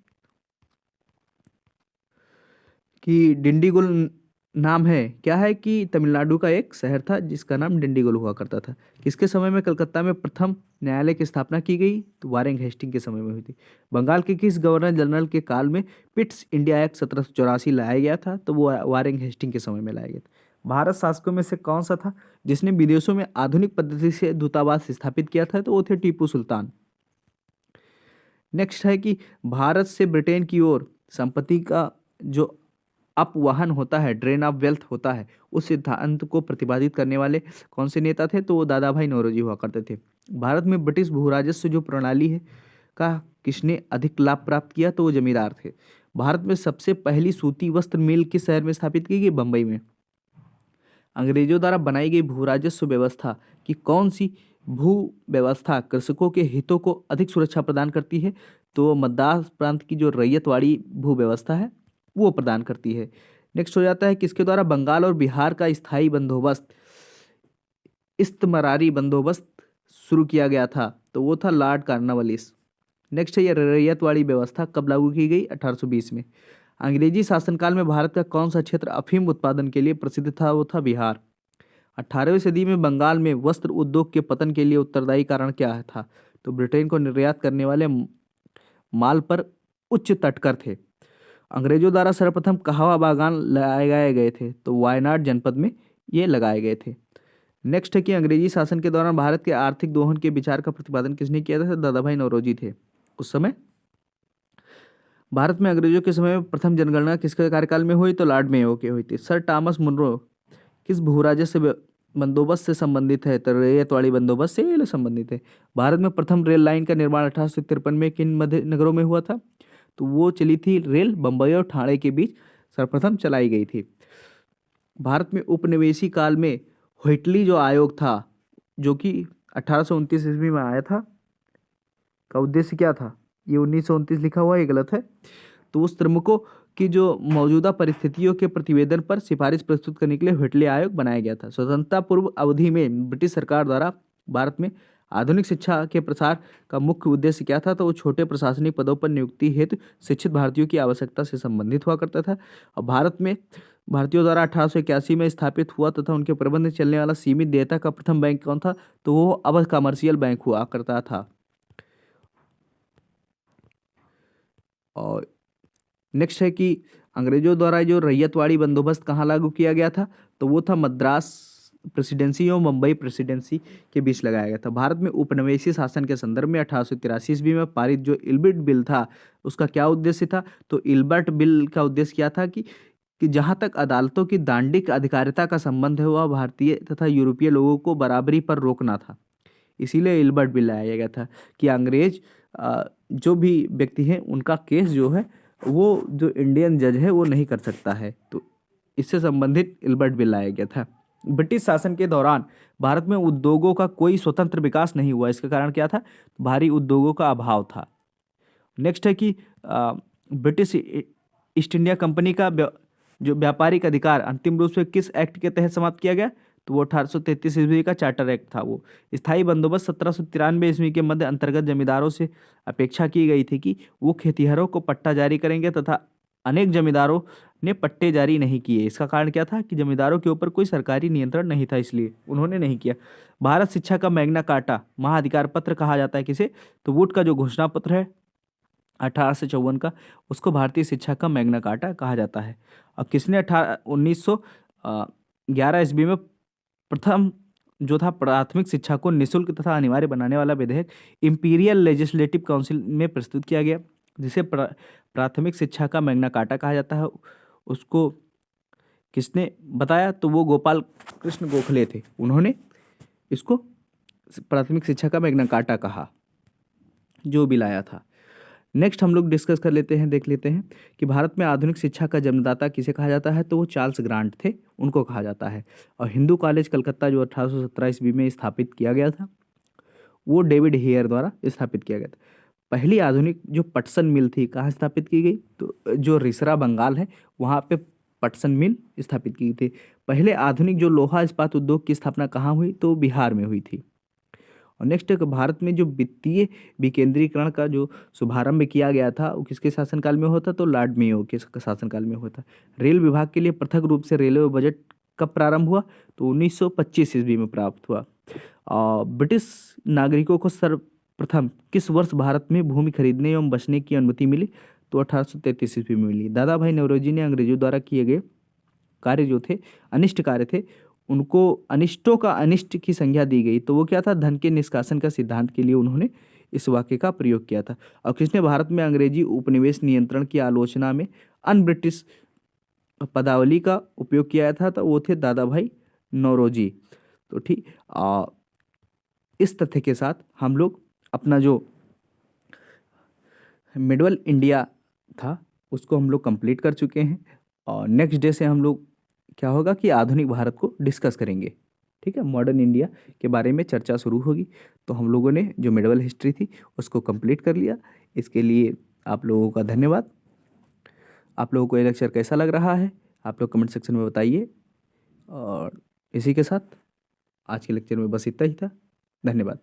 कि डिंडीगुल नाम है क्या है कि तमिलनाडु का एक शहर था जिसका नाम डिंडीगुल हुआ करता था। किसके समय में कलकत्ता में प्रथम न्यायालय की स्थापना की गई? तो वारेन हेस्टिंग के समय में हुई थी। बंगाल के किस गवर्नर जनरल के काल में पिट्स इंडिया एक्ट 1784 लाया गया था? तो वो वारेन हेस्टिंग के समय में लाया गया था। भारत शासकों में से कौन सा था जिसने विदेशों में आधुनिक पद्धति से दूतावास स्थापित किया था? तो वो थे टीपू सुल्तान। नेक्स्ट है कि भारत से ब्रिटेन की ओर संपत्ति का जो अपवहन होता है, ड्रेन ऑफ वेल्थ होता है, उस सिद्धांत को प्रतिपादित करने वाले कौन से नेता थे? तो वो दादा भाई नौरोजी हुआ करते थे। भारत में ब्रिटिश भूराजस्व जो प्रणाली है का किसने अधिक लाभ प्राप्त किया? तो वो जमींदार थे। भारत में सबसे पहली सूती वस्त्र मिल किस शहर में स्थापित की गई? बंबई में। अंग्रेजों द्वारा बनाई गई भू राजस्व व्यवस्था की कौन सी भू व्यवस्था कृषकों के हितों को अधिक सुरक्षा प्रदान करती है? तो मद्रास प्रांत की जो रैयतवाड़ी भू व्यवस्था है वो प्रदान करती है। नेक्स्ट हो जाता है किसके द्वारा बंगाल और बिहार का स्थायी बंदोबस्त, इस्तमरारी बंदोबस्त शुरू किया गया था? तो वो था लॉर्ड कॉर्नवालिस। नेक्स्ट है ये रैयतवाड़ी व्यवस्था कब लागू की गई? 1820 में। अंग्रेजी शासनकाल में भारत का कौन सा क्षेत्र अफीम उत्पादन के लिए प्रसिद्ध था? वो था बिहार। 18वीं सदी में बंगाल में वस्त्र उद्योग के पतन के लिए उत्तरदायी कारण क्या था? तो ब्रिटेन को निर्यात करने वाले माल पर उच्च तटकर थे। अंग्रेजों द्वारा सर्वप्रथम कहवा बागान लगाए गए थे? तो वायनाड जनपद में ये लगाए गए थे। नेक्स्ट है कि अंग्रेजी शासन के दौरान भारत के आर्थिक दोहन के विचार का प्रतिपादन किसने किया था? दादा भाई नौरोजी थे। उस समय भारत में अंग्रेजों के समय में प्रथम जनगणना किसके कार्यकाल में हुई? तो लॉर्ड मेयो के हुई थी। सर थॉमस मुनरो किस भूराजस्व बंदोबस्त से संबंधित है? तो रैयतवाड़ी बंदोबस्त से संबंधित है। भारत में प्रथम रेल लाइन का निर्माण 1853 में किन मध्य नगरों में हुआ था? तो वो चली थी रेल बंबई और ठाणे के बीच सर्वप्रथम चलाई गई थी। भारत में उपनिवेशी काल में व्हाइटली जो आयोग था जो कि 1829 ईस्वी में आया था, का उद्देश्य क्या था? ये 1929 लिखा हुआ है, ये गलत है। तो उस श्रमिकों की जो मौजूदा परिस्थितियों के प्रतिवेदन पर सिफारिश प्रस्तुत करने के लिए व्हाइटली आयोग बनाया गया था। स्वतंत्रता पूर्व अवधि में ब्रिटिश सरकार द्वारा भारत में आधुनिक शिक्षा के प्रसार का मुख्य उद्देश्य क्या था? तो वो छोटे प्रशासनिक पदों पर नियुक्ति हेतु शिक्षित भारतीयों की आवश्यकता से संबंधित हुआ करता था। और भारत में भारतीयों द्वारा 1881 में स्थापित हुआ तथा उनके प्रबंध में चलने वाला सीमित देयता का प्रथम बैंक कौन था? तो वो अवध कमर्शियल बैंक हुआ करता था। और नेक्स्ट है कि अंग्रेजों द्वारा जो रैयतवाड़ी बंदोबस्त कहाँ लागू किया गया था? तो वो था मद्रास प्रेसिडेंसी और मुंबई प्रेसिडेंसी के बीच लगाया गया था। भारत में उपनिवेशी शासन के संदर्भ में 1883 ईस्वी में पारित जो इल्बर्ट बिल था उसका क्या उद्देश्य था? तो इल्बर्ट बिल का उद्देश्य क्या था कि जहाँ तक अदालतों की दांडिक अधिकारिता का संबंध है वह भारतीय तथा यूरोपीय लोगों को बराबरी पर रोकना था। इसीलिए इल्बर्ट बिल लाया गया था कि अंग्रेज जो भी व्यक्ति हैं उनका केस जो है वो जो इंडियन जज है वो नहीं कर सकता है। तो इससे संबंधित इल्बर्ट बिल लाया गया था। ब्रिटिश शासन के दौरान भारत में उद्योगों का कोई स्वतंत्र विकास नहीं हुआ। इसका कारण क्या था? भारी उद्योगों का अभाव था। नेक्स्ट है कि ब्रिटिश ईस्ट इंडिया कंपनी का जो व्यापारिक अधिकार अंतिम रूप से किस एक्ट के तहत समाप्त किया गया? तो वो 1833 ईस्वी का चार्टर एक्ट था। वो स्थायी बंदोबस्त 1793 ईस्वी के मध्य अंतर्गत जमींदारों से अपेक्षा की गई थी कि वो खेतिहरों को पट्टा जारी करेंगे तथा अनेक जमींदारों ने पट्टे जारी नहीं किए। इसका कारण क्या था? कि जमींदारों के ऊपर कोई सरकारी नियंत्रण नहीं था, इसलिए उन्होंने नहीं किया। भारत शिक्षा का मैग्ना कार्टा महाधिकार पत्र कहा जाता है किसे? तो वुड का जो घोषणा पत्र है 1854 का, उसको भारतीय शिक्षा का मैग्ना कार्टा कहा जाता है। और किसने 1911 ईस्वी में प्रथम जो था प्राथमिक शिक्षा को निःशुल्क तथा अनिवार्य बनाने वाला विधेयक इंपीरियल लेजिस्लेटिव काउंसिल में प्रस्तुत किया गया, जिसे प्राथमिक शिक्षा का मैग्ना कार्टा कहा जाता है। उसको किसने बताया? तो वो गोपाल कृष्ण गोखले थे। उन्होंने इसको प्राथमिक शिक्षा का मैग्ना कार्टा कहा, जो भी लाया था। नेक्स्ट हम लोग डिस्कस कर लेते हैं, देख लेते हैं कि भारत में आधुनिक शिक्षा का जन्मदाता किसे कहा जाता है? तो वो चार्ल्स ग्रांट थे, उनको कहा जाता है। और हिंदू कॉलेज कलकत्ता जो 1817 ईस्वी में स्थापित किया गया था वो डेविड हेयर द्वारा स्थापित किया गया था। पहली आधुनिक जो पटसन मिल थी कहाँ स्थापित की गई? तो जो रिसरा बंगाल है वहाँ पे पटसन मिल स्थापित की गई थी। पहले आधुनिक जो लोहा इस्पात उद्योग की स्थापना कहाँ हुई? तो बिहार में हुई थी। और नेक्स्ट भारत में जो वित्तीय विकेंद्रीकरण का जो शुभारंभ किया गया था वो किसके शासनकाल में होता? तो लॉर्ड मेयो के शासनकाल में होता। रेल विभाग के लिए पृथक रूप से रेलवे बजट कब प्रारंभ हुआ? तो 1925 ईस्वी में प्राप्त हुआ। ब्रिटिश नागरिकों को सर्वप्रथम किस वर्ष भारत में भूमि खरीदने एवं बसने की अनुमति मिली? तो 1833 ईस्वी में मिली। दादा भाई नौरोजी ने अंग्रेजों द्वारा किए गए कार्य जो थे अनिष्ट कार्य थे, उनको अनिष्टों का अनिष्ट की संज्ञा दी गई। तो वो क्या था? धन के निष्कासन का सिद्धांत के लिए उन्होंने इस वाक्य का प्रयोग किया था। और किसने भारत में अंग्रेजी उपनिवेश नियंत्रण की आलोचना में अन ब्रिटिश पदावली का उपयोग किया था तो वो थे दादा भाई नौरोजी। तो ठीक, इस तथ्य के साथ हम लोग अपना जो मिडल इंडिया था उसको हम लोग कंप्लीट कर चुके हैं। और नेक्स्ट डे से हम लोग क्या होगा कि आधुनिक भारत को डिस्कस करेंगे। ठीक है, मॉडर्न इंडिया के बारे में चर्चा शुरू होगी। तो हम लोगों ने जो मिडल हिस्ट्री थी उसको कंप्लीट कर लिया। इसके लिए आप लोगों का धन्यवाद। आप लोगों को ये लेक्चर कैसा लग रहा है आप लोग कमेंट सेक्शन में बताइए। और इसी के साथ आज के लेक्चर में बस इतना ही था। धन्यवाद।